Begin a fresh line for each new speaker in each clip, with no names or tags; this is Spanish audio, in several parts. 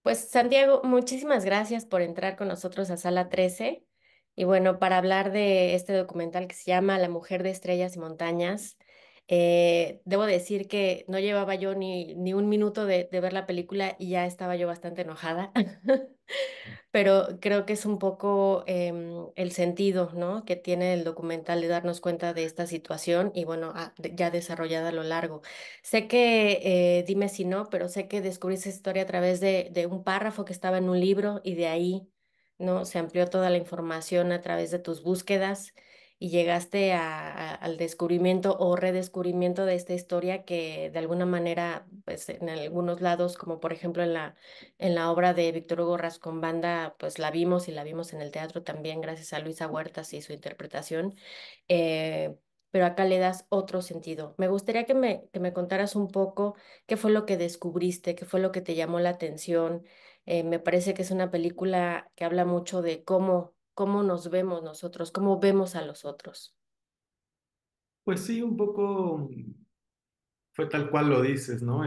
Pues Santiago, muchísimas gracias por entrar con nosotros a Sala 13. Y bueno, para hablar de este documental que se llama La mujer de estrellas y montañas, debo decir que no llevaba yo ni un minuto de ver la película y ya estaba yo bastante enojada. Pero creo que es un poco el sentido, ¿no? que tiene el documental de darnos cuenta de esta situación y bueno, ya desarrollada a lo largo. Sé que, dime si no, pero sé que descubrí esa historia a través de un párrafo que estaba en un libro y de ahí, ¿no? Se amplió toda la información a través de tus búsquedas y llegaste al descubrimiento o redescubrimiento de esta historia que de alguna manera, pues en algunos lados, como por ejemplo en la obra de Víctor Hugo Rascón pues la vimos y la vimos en el teatro también gracias a Luisa Huertas y su interpretación, eh, pero acá le das otro sentido. Me gustaría que me contaras un poco qué fue lo que descubriste, qué fue lo que te llamó la atención. Me parece que es una película que habla mucho de cómo nos vemos nosotros, cómo vemos a los otros.
Pues sí, un poco fue tal cual lo dices, ¿no?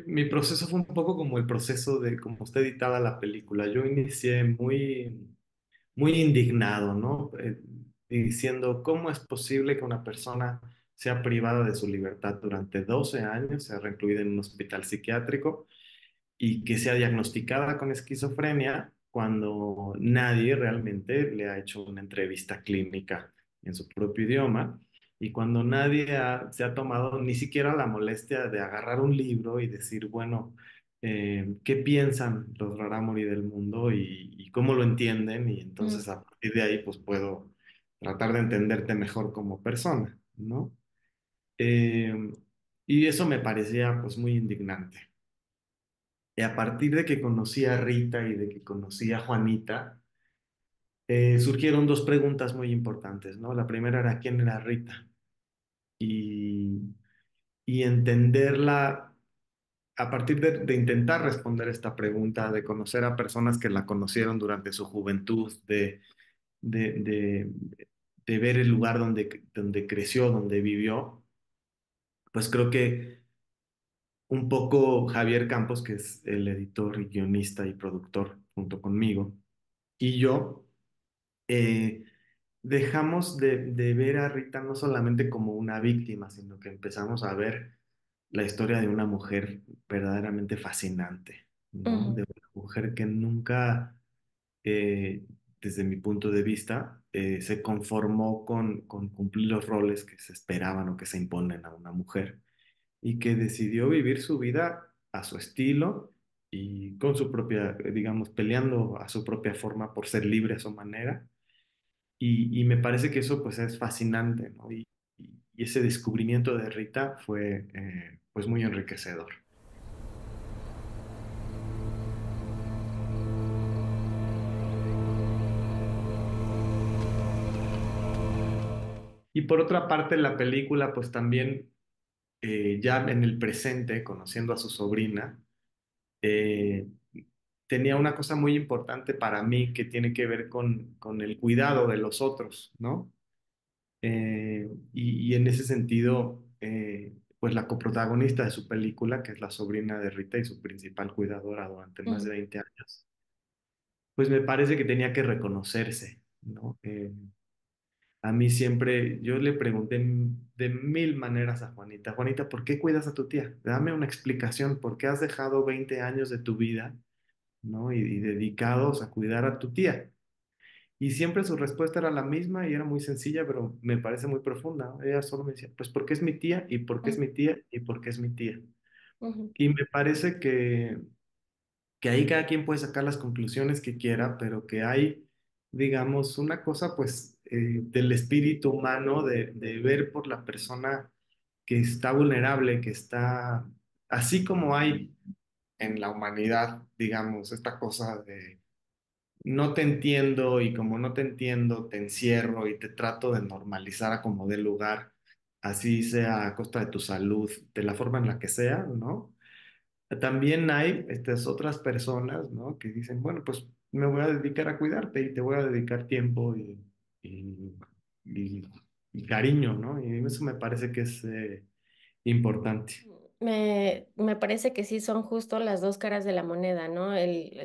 Mi proceso fue un poco como el proceso de cómo está editada la película. Yo inicié muy indignado, ¿no? Diciendo, ¿cómo es posible que una persona sea privada de su libertad durante 12 años, sea recluida en un hospital psiquiátrico y que sea diagnosticada con esquizofrenia cuando nadie realmente le ha hecho una entrevista clínica en su propio idioma y cuando nadie se ha tomado ni siquiera la molestia de agarrar un libro y decir, bueno, ¿qué piensan los rarámuri del mundo y cómo lo entienden? Y
Mm,
entonces a partir de ahí pues puedo tratar de entenderte mejor como persona, ¿no? Eh, y eso me parecía pues muy indignante. Y a partir de que conocí a Rita y de que conocí a Juanita, surgieron dos preguntas muy importantes, ¿no? La primera era ¿quién era Rita? Y, y entenderla a partir de intentar responder esta pregunta, de conocer a personas que la conocieron durante su juventud, de, de, de ver el lugar donde creció, donde vivió, pues creo que un poco Javier Campos, que es el editor y guionista y productor junto conmigo, y yo, eh, dejamos de ver a Rita no solamente como una víctima, sino que empezamos a ver la historia de una mujer verdaderamente fascinante, ¿no? De
ujú,
una mujer que nunca, eh, desde mi punto de vista, se conformó con cumplir los roles que se esperaban o que se imponen a una mujer y que decidió vivir su vida a su estilo y con su propia, digamos, peleando a su propia forma por ser libre a su manera y me parece que eso pues es fascinante, ¿no? Y ese descubrimiento de Rita fue pues muy enriquecedor. Y por otra parte, la película pues también ya en el presente, conociendo a su sobrina, eh, tenía una cosa muy importante para mí que tiene que ver con el cuidado de los otros, ¿no? Y en ese sentido, pues la coprotagonista de su película, que es la sobrina de Rita y su principal cuidadora durante más de
ujú,
20 años, pues me parece que tenía que reconocerse, ¿no? A mí siempre, yo le pregunté de mil maneras a Juanita, Juanita, ¿por qué cuidas a tu tía? Dame una explicación, ¿por qué has dejado 20 años de tu vida, ¿no? Y dedicados a cuidar a tu tía? Y siempre su respuesta era la misma y era muy sencilla, pero me parece muy profunda. Ella solo me decía, pues porque es mi tía y porque es mi tía y porque es mi tía.
ujú,
Y me parece que ahí cada quien puede sacar las conclusiones que quiera, pero que hay, digamos, una cosa pues del espíritu humano de ver por la persona que está vulnerable, que está, así como hay en la humanidad, digamos, esta cosa de no te entiendo y como no te entiendo, te encierro y te trato de normalizar a como dé lugar, así sea a costa de tu salud, de la forma en la que sea, ¿no? También hay estas otras personas, ¿no? Que dicen, bueno, pues me voy a dedicar a cuidarte y te voy a dedicar tiempo y, y- y cariño, ¿no? Y eso me parece que es importante.
Me parece que sí son justo las dos caras de la moneda, ¿no?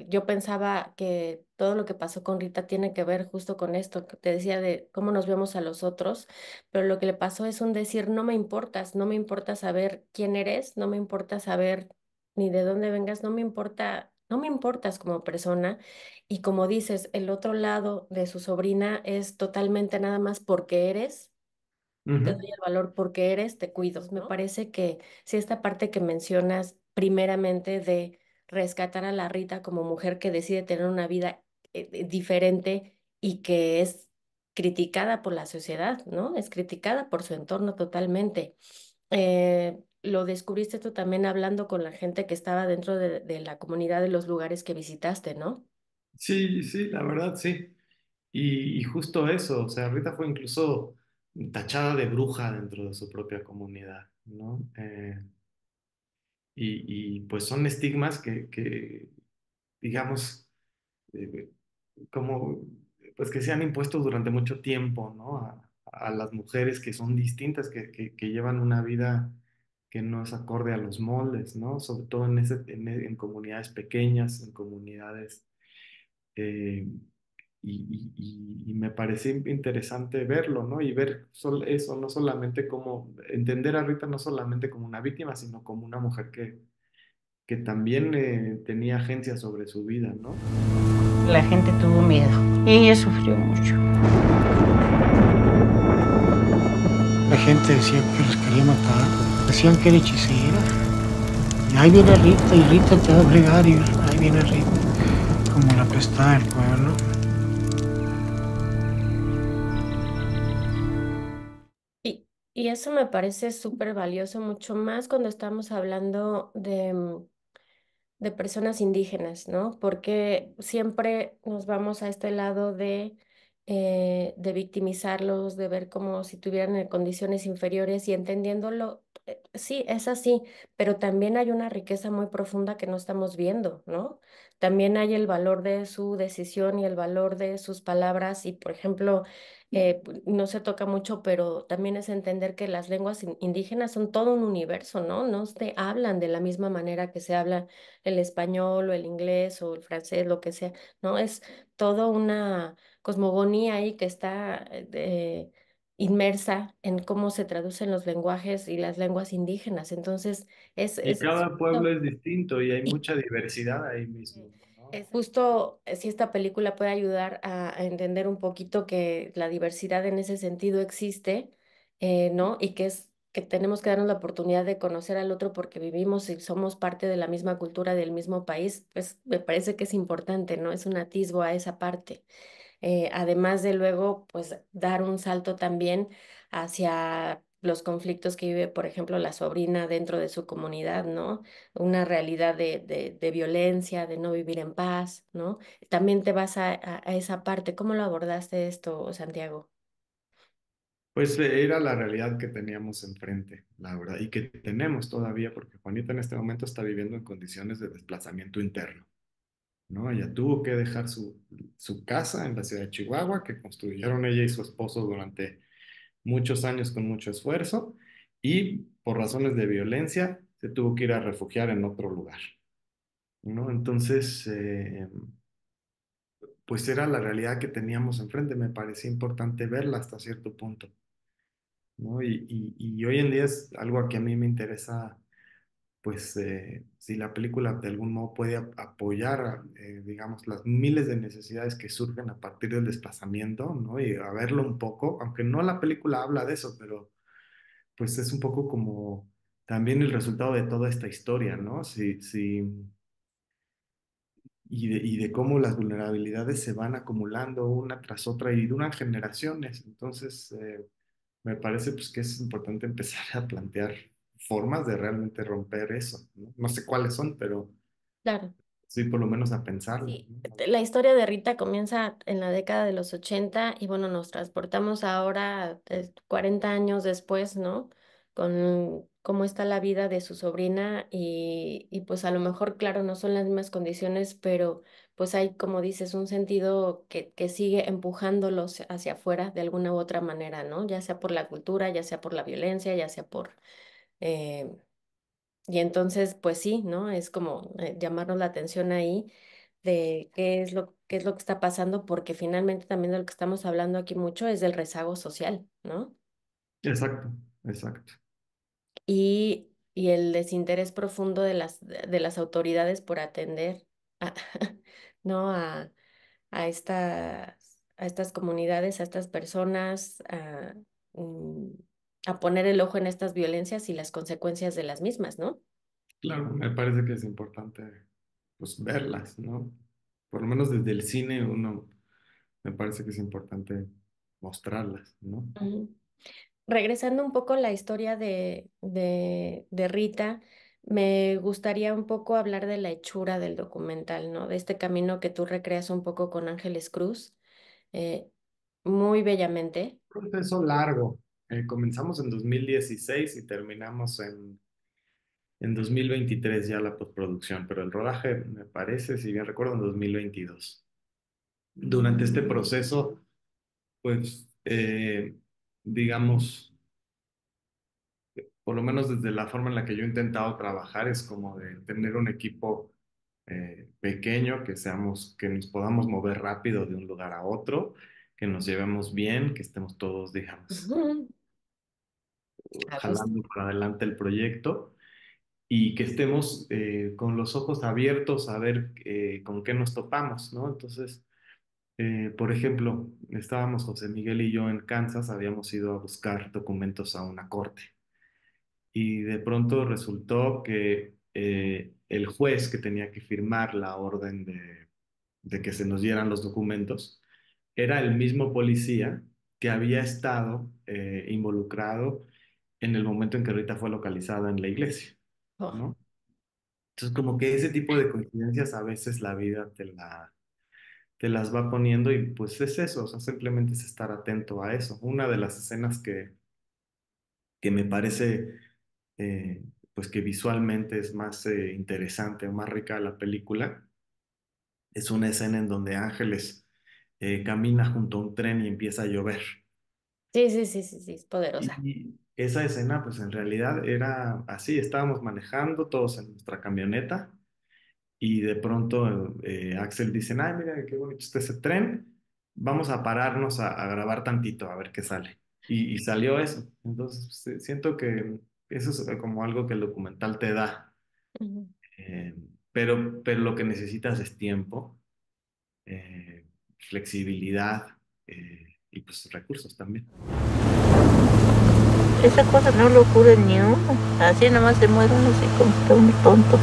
Yo pensaba que todo lo que pasó con Rita tiene que ver justo con esto, que te decía de cómo nos vemos a los otros, pero lo que le pasó es un decir, no me importas, no me importa saber quién eres, no me importa saber ni de dónde vengas, no me importa, no me importas como persona. Y como dices, el otro lado de su sobrina es totalmente nada más porque eres. Te doy
Ujú,
el valor porque eres, te cuido. Me parece que si esta parte que mencionas primeramente de rescatar a la Rita como mujer que decide tener una vida diferente y que es criticada por la sociedad, ¿no? Es criticada por su entorno totalmente. Lo descubriste tú también hablando con la gente que estaba dentro de la comunidad de los lugares que visitaste, ¿no?
sí, sí, la verdad, sí. Y justo eso, o sea, Rita fue incluso tachada de bruja dentro de su propia comunidad, ¿no? Pues son estigmas que digamos, eh, como, pues que se han impuesto durante mucho tiempo, ¿no? A las mujeres que son distintas, que llevan una vida que no es acorde a los moldes, ¿no? Sobre todo en comunidades pequeñas, en comunidades eh, y me parece interesante verlo, ¿no? Y ver eso, no solamente como, entender a Rita no solamente como una víctima, sino como una mujer que también tenía agencia sobre su vida, ¿no?
La gente tuvo miedo. Ella sufrió mucho. La gente decía que los quería matar. Decían que era hechicera. Y ahí viene Rita y Rita te va a obligar y ahí viene Rita. Como la apestada del pueblo.
Y eso me parece súper valioso, mucho más cuando estamos hablando de personas indígenas, ¿no? Porque siempre nos vamos a este lado de victimizarlos, de ver como si tuvieran condiciones inferiores y entendiéndolo, sí, es así, pero también hay una riqueza muy profunda que no estamos viendo, ¿no? También hay el valor de su decisión y el valor de sus palabras y, por ejemplo, no se toca mucho, pero también es entender que las lenguas indígenas son todo un universo, ¿no? No se hablan de la misma manera que se habla el español o el inglés o el francés, lo que sea, ¿no? Es toda una cosmogonía ahí que está inmersa en cómo se traducen los lenguajes y las lenguas indígenas. Entonces,
Y
es
cada pueblo
justo,
es distinto y hay
y
mucha diversidad ahí mismo, ¿no?
es justo si esta película puede ayudar a entender un poquito que la diversidad en ese sentido existe, ¿no? Y que es que tenemos que darnos la oportunidad de conocer al otro porque vivimos y somos parte de la misma cultura, del mismo país, pues me parece que es importante, ¿no? Es un atisbo a esa parte. Además de luego, pues dar un salto también hacia los conflictos que vive, por ejemplo, la sobrina dentro de su comunidad, ¿no? Una realidad de violencia, de no vivir en paz, ¿no? También te vas a esa parte. ¿Cómo lo abordaste esto, Santiago?
Pues era la realidad que teníamos enfrente, la verdad, y que tenemos todavía, porque Juanita en este momento está viviendo en condiciones de desplazamiento interno, ¿no? Ella tuvo que dejar su casa en la ciudad de Chihuahua, que construyeron ella y su esposo durante muchos años con mucho esfuerzo, y por razones de violencia se tuvo que ir a refugiar en otro lugar, ¿no? Entonces, pues era la realidad que teníamos enfrente, me parecía importante verla hasta cierto punto, ¿no? Y hoy en día es algo que a mí me interesa, pues si la película de algún modo puede apoyar, digamos, las miles de necesidades que surgen a partir del desplazamiento, ¿no? Y a verlo un poco, aunque no la película habla de eso, pero pues es un poco como también el resultado de toda esta historia, ¿no? Y de cómo las vulnerabilidades se van acumulando una tras otra y duran generaciones. Entonces, me parece pues que es importante empezar a plantear formas de realmente romper eso, ¿no? No sé cuáles son, pero
Claro.
sí por lo menos a pensarlo,
Sí,
¿no?
la historia de Rita comienza en la década de los 80 y bueno, nos transportamos ahora 40 años después, ¿no? Con cómo está la vida de su sobrina y pues a lo mejor, claro, no son las mismas condiciones, pero pues hay, como dices, un sentido que sigue empujándolos hacia afuera de alguna u otra manera, ¿no? Ya sea por la cultura, ya sea por la violencia, ya sea por, eh, Y entonces, pues sí, ¿no? Es como llamarnos la atención ahí de qué es lo que está pasando, porque finalmente también de lo que estamos hablando aquí mucho es del rezago social, ¿no?
Exacto, exacto.
Y el desinterés profundo de las autoridades por atender a, ¿no? A estas comunidades, a estas personas, mm, a poner el ojo en estas violencias y las consecuencias de las mismas, ¿no?
Claro, me parece que es importante pues verlas, ¿no? Por lo menos desde el cine uno me parece que es importante mostrarlas, ¿no?
Ujú. Regresando un poco a la historia de Rita, me gustaría un poco hablar de la hechura del documental, ¿no? De este camino que tú recreas un poco con Ángeles Cruz, eh, muy bellamente.
Un proceso largo. Comenzamos en 2016 y terminamos en 2023 ya la postproducción, pero el rodaje me parece, si bien recuerdo, en 2022. Durante este proceso, pues, digamos, por lo menos desde la forma en la que yo he intentado trabajar, es como de tener un equipo pequeño, que seamos, que nos podamos mover rápido de un lugar a otro, que nos llevemos bien, que estemos todos, digamos,
Ujú. A gusto.
jalando para adelante el proyecto y que estemos con los ojos abiertos a ver con qué nos topamos, ¿no? Entonces, por ejemplo, estábamos José Miguel y yo en Kansas, habíamos ido a buscar documentos a una corte y de pronto resultó que el juez que tenía que firmar la orden de que se nos dieran los documentos era el mismo policía que había estado involucrado en el momento en que Rita fue localizada en la iglesia,
Oh.
¿no? Entonces, como que ese tipo de coincidencias a veces la vida te las va poniendo y pues es eso, o sea, simplemente es estar atento a eso. Una de las escenas que me parece, eh, pues que visualmente es más interesante o más rica de la película, es una escena en donde Ángeles camina junto a un tren y empieza a llover.
Sí, sí, sí, sí, sí, es poderosa.
Y esa escena, pues en realidad era así, estábamos manejando todos en nuestra camioneta. Y de pronto Axel dice, ay, mira, qué bonito está ese tren, vamos a pararnos a grabar tantito, a ver qué sale. Y salió eso. Entonces, siento que eso es como algo que el documental te da,
Ujú.
pero lo que necesitas es tiempo, flexibilidad y pues recursos también.
Esa cosa no lo ocurre ni uno. Así nomás se muere uno así como que un tonto.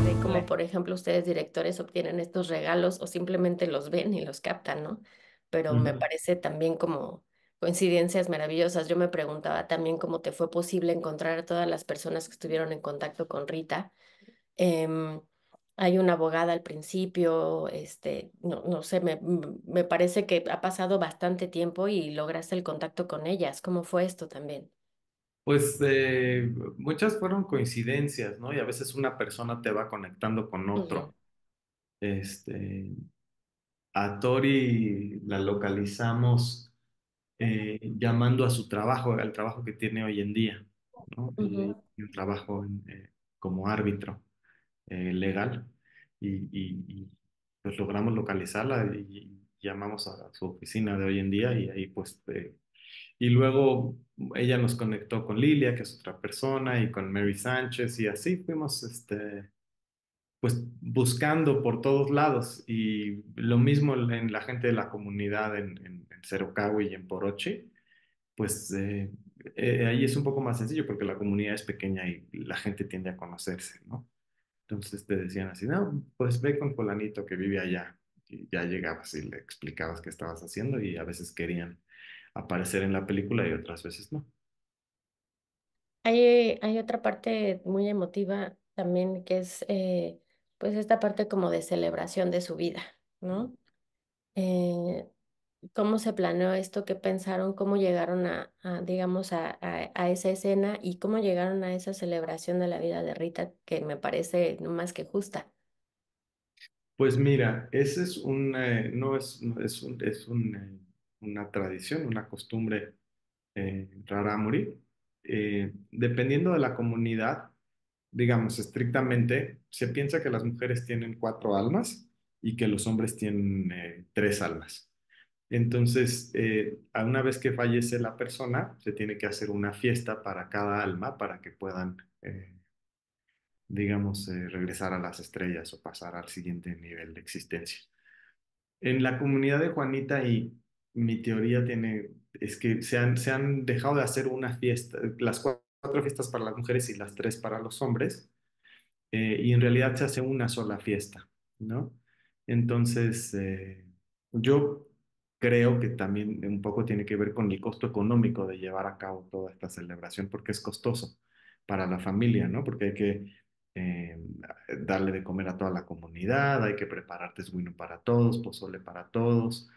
De cómo, por ejemplo, ustedes directores obtienen estos regalos o simplemente los ven y los captan, ¿no? Pero me
Ujú.
parece también como coincidencias maravillosas. Yo me preguntaba también cómo te fue posible encontrar a todas las personas que estuvieron en contacto con Rita. Em, Hay una abogada al principio, no sé, me parece que ha pasado bastante tiempo y lograste el contacto con ellas. ¿Cómo fue esto también?
Pues muchas fueron coincidencias, ¿no? Y a veces una persona te va conectando con
Ujú,
otro. Este, a Tori la localizamos llamando a su trabajo, al trabajo que tiene hoy en día, ¿no?
ujú,
Un trabajo como árbitro legal pues logramos localizarla y llamamos a su oficina de hoy en día y ahí pues y luego ella nos conectó con Lilia, que es otra persona, y con Mary Sánchez y así fuimos pues buscando por todos lados y lo mismo en la gente de la comunidad en Cerocahui y en Poroche, pues ahí es un poco más sencillo porque la comunidad es pequeña y la gente tiende a conocerse, ¿no? Entonces te decían así, no, pues ve con fulanito que vive allá y ya llegabas y le explicabas qué estabas haciendo y a veces querían aparecer en la película y otras veces no.
Hay otra parte muy emotiva también que es pues esta parte como de celebración de su vida, ¿no? Eh, ¿Cómo se planeó esto? ¿Qué pensaron? ¿Cómo llegaron digamos, a esa escena y cómo llegaron a esa celebración de la vida de Rita que me parece no más que justa?
Pues mira, ese es no es, una tradición, una costumbre rarámuri. dependiendo de la comunidad, digamos, estrictamente, se piensa que las mujeres tienen cuatro almas y que los hombres tienen tres almas. Entonces, a una vez que fallece la persona, se tiene que hacer una fiesta para cada alma para que puedan, digamos, regresar a las estrellas o pasar al siguiente nivel de existencia. En la comunidad de Juanita y mi teoría es que se han dejado de hacer una fiesta, las cuatro fiestas para las mujeres y las tres para los hombres, y en realidad se hace una sola fiesta, ¿no? Entonces, yo creo que también un poco tiene que ver con el costo económico de llevar a cabo toda esta celebración, porque es costoso para la familia, ¿no? Porque hay que eh, darle de comer a toda la comunidad, hay que preparar tesguino para todos, pozole para todos,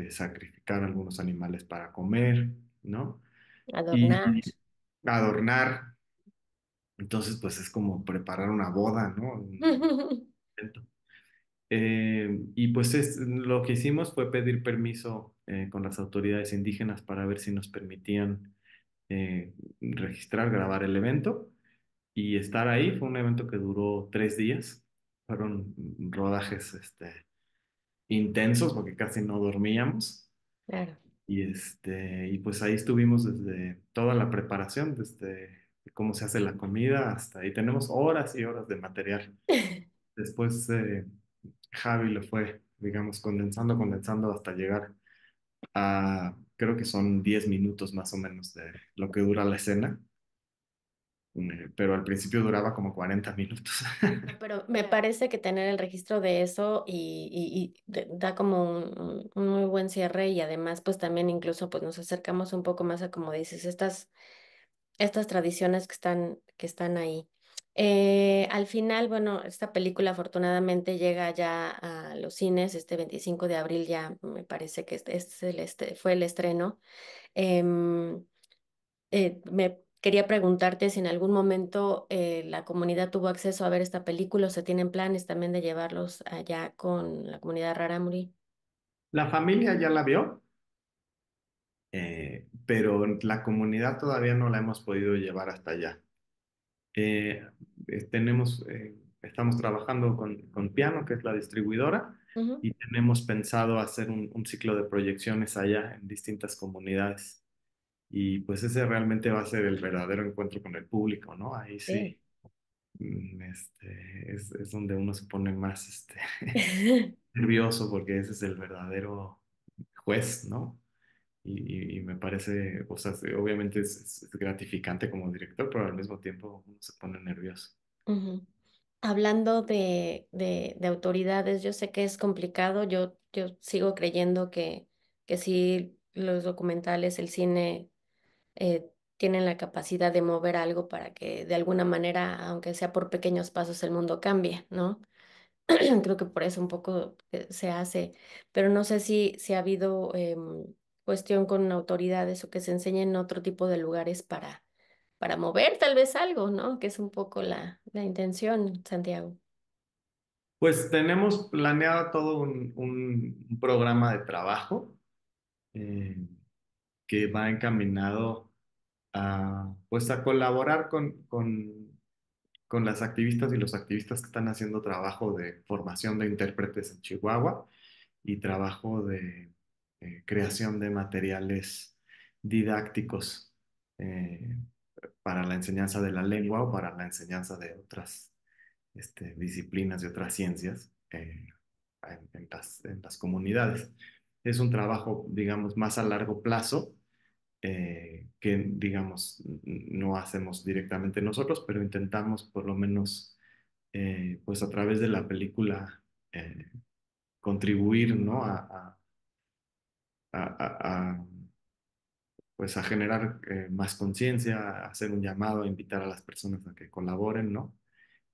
sacrificar algunos animales para comer, ¿no?
Adornar.
Y adornar. Entonces, pues es como preparar una boda, ¿no? Un evento. Y pues lo que hicimos fue pedir permiso con las autoridades indígenas para ver si nos permitían registrar, grabar el evento y estar ahí. Fue un evento que duró 3 días. Fueron rodajes intensos porque casi no dormíamos.
Claro.
Y pues ahí estuvimos desde toda la preparación, desde cómo se hace la comida hasta ahí. Tenemos horas y horas de material. Después Javi lo fue, digamos, condensando, condensando hasta llegar a, creo que son 10 minutos más o menos de lo que dura la escena, pero al principio duraba como 40 minutos.
Pero me parece que tener el registro de eso da como un muy buen cierre y además pues también incluso pues nos acercamos un poco más a como dices, estas tradiciones que están ahí. Al final, bueno, esta película afortunadamente llega ya a los cines, este 25 de abril ya me parece que fue el estreno. Em, Me quería preguntarte si en algún momento la comunidad tuvo acceso a ver esta película o se tienen planes también de llevarlos allá con la comunidad Rarámuri.
La familia ya la vio, pero la comunidad todavía no la hemos podido llevar hasta allá. Eh, estamos trabajando con Piano, que es la distribuidora,
Ujú.
y tenemos pensado hacer un ciclo de proyecciones allá en distintas comunidades. Y pues ese realmente va a ser el verdadero encuentro con el público, ¿no? Ahí
Sí.
sí, es donde uno se pone más nervioso porque ese es el verdadero juez, ¿no? Y me parece, o sea, sí, obviamente es gratificante como director, pero al mismo tiempo uno se pone nervioso.
Ujú. Hablando de autoridades, yo sé que es complicado, yo sigo creyendo que sí los documentales, el cine, tienen la capacidad de mover algo para que de alguna manera, aunque sea por pequeños pasos, el mundo cambie, ¿no? Creo que por eso un poco se hace, pero no sé si ha habido cuestión con autoridades o que se enseñen otro tipo de lugares para mover tal vez algo, ¿no? Que es un poco la intención, Santiago.
Pues tenemos planeado todo un programa de trabajo eh, que va encaminado pues a colaborar con las activistas y los activistas que están haciendo trabajo de formación de intérpretes en Chihuahua y trabajo de creación de materiales didácticos eh, para la enseñanza de la lengua o para la enseñanza de otras disciplinas y otras ciencias en las comunidades. Es un trabajo, digamos, más a largo plazo que, digamos, no hacemos directamente nosotros, pero intentamos por lo menos, pues a través de la película, contribuir, ¿no? A, pues a generar más conciencia, a hacer un llamado, a invitar a las personas a que colaboren, ¿no?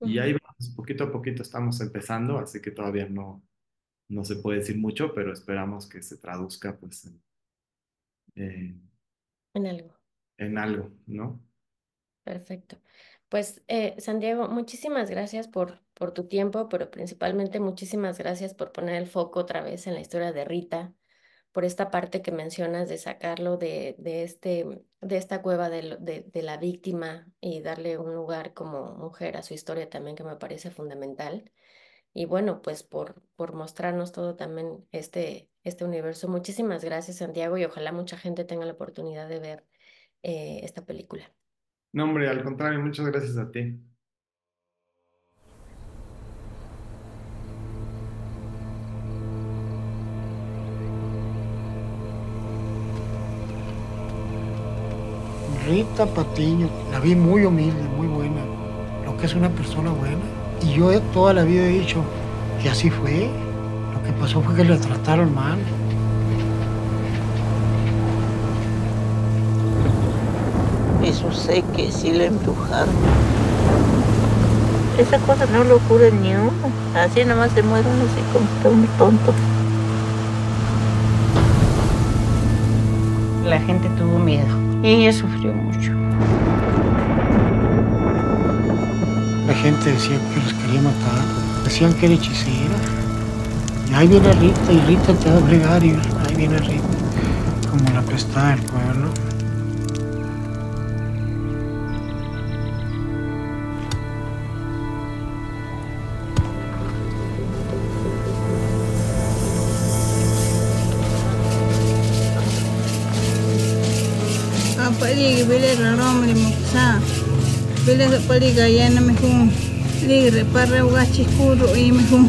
Y ahí
Ujú.
vamos, poquito a poquito estamos empezando, así que todavía no se puede decir mucho, pero esperamos que se traduzca pues en,
En algo.
en algo, ¿no?
Perfecto. Pues, Santiago, muchísimas gracias por tu tiempo, pero principalmente muchísimas gracias por poner el foco otra vez en la historia de Rita, por esta parte que mencionas de sacarlo de esta cueva de la víctima y darle un lugar como mujer a su historia también, que me parece fundamental. Y bueno, pues por mostrarnos todo también este universo. Muchísimas gracias, Santiago, y ojalá mucha gente tenga la oportunidad de ver esta película.
No, hombre, al contrario, muchas gracias a ti.
Rita Patiño, la vi muy humilde, muy buena, lo que es una persona buena. Y yo toda la vida he dicho que así fue. Lo que pasó fue que la trataron mal.
Eso sé que sí la embrujaron. Esa cosa no lo cura ni uno. Así nomás se muere uno así como está uno tonto. La gente tuvo miedo y ella sufrió mucho.
La gente decía que los quería matar, decían que era hechicera. Y ahí viene Rita, y Rita te va a fregar, y ahí viene Rita, como la apestada del pueblo.
Pali bile rarom le muksa bile pali gaya na mehum li repara wachi kuro i mehum